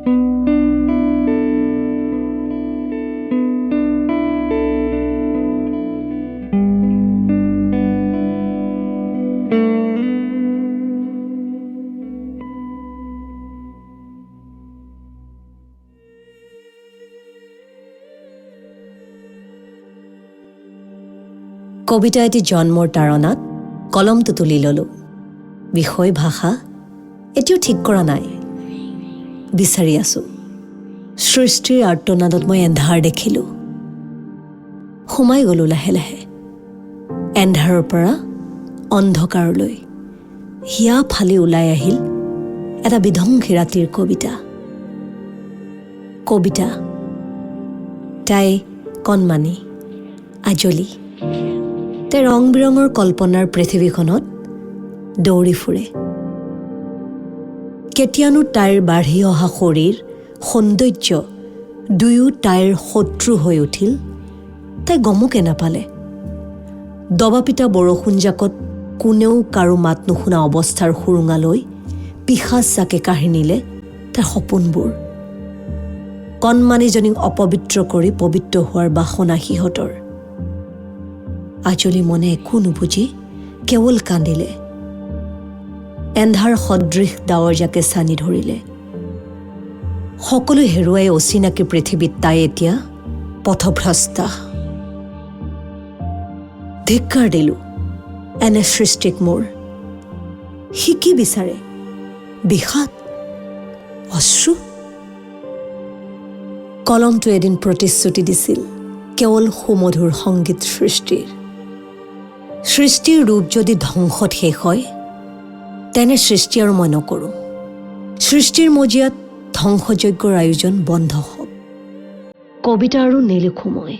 কবিতা এটি জন্মৰ তাৰণাত কলমটো তুলি ললোঁ। বিষয় ভাষা এতিয়াও ঠিক কৰা নাই, বিচাৰি আছোঁ। সৃষ্টিৰ আৰ্তনাদত মই এন্ধাৰ দেখিলোঁ। সোমাই গলোঁ লাহে লাহে এন্ধাৰৰ পৰা অন্ধকাৰলৈ। হিয়া ফালি ওলাই আহিল এটা বিধ্বংসী ৰাতিৰ কবিতা। কবিতা তাই কণমানি আজলি। তাই ৰং বিৰঙৰ কল্পনাৰ পৃথিৱীখনত দৌৰি ফুৰে। কেতিয়ানো তাইৰ বাঢ়ি অহা শৰীৰ সৌন্দৰ্য দুয়ো তাইৰ শত্ৰু হৈ উঠিল। তাই গমকে নাপালে। দবাপিটা বৰষুণজাকত কোনেও কাৰো মাত নুশুনা অৱস্থাৰ সুৰুঙালৈ পিশাচ জাকে কাঢ়ি নিলে তাইৰ সপোনবোৰ। কণমানিজনীক অপবিত্ৰ কৰি পবিত্ৰ হোৱাৰ বাসনা সিহঁতৰ। আজলি মনে একো নুবুজি কেৱল কান্দিলে। এন্ধাৰ সদৃশ ডাৱৰজাকে চানি ধৰিলে। সকলো হেৰুৱাই অচিনাকি পৃথিৱীত তাই এতিয়া পথভ্ৰষ্টা। ধিক্কাৰ দিলোঁ এনে সৃষ্টিক মোৰ। সি কি বিচাৰে? বিষাদ, অশ্ৰু? কলমটো এদিন প্ৰতিশ্ৰুতি দিছিল কেৱল সুমধুৰ সংগীত সৃষ্টিৰ। সৃষ্টিৰ ৰূপ যদি ধ্বংসত শেষ হয় তেনে সৃষ্টি আৰু মই নকৰোঁ। সৃষ্টিৰ মজিয়াত ধ্বংসযজ্ঞৰ আয়োজন বন্ধ হওক। কবিতা আৰু নিলিখোঁ মই।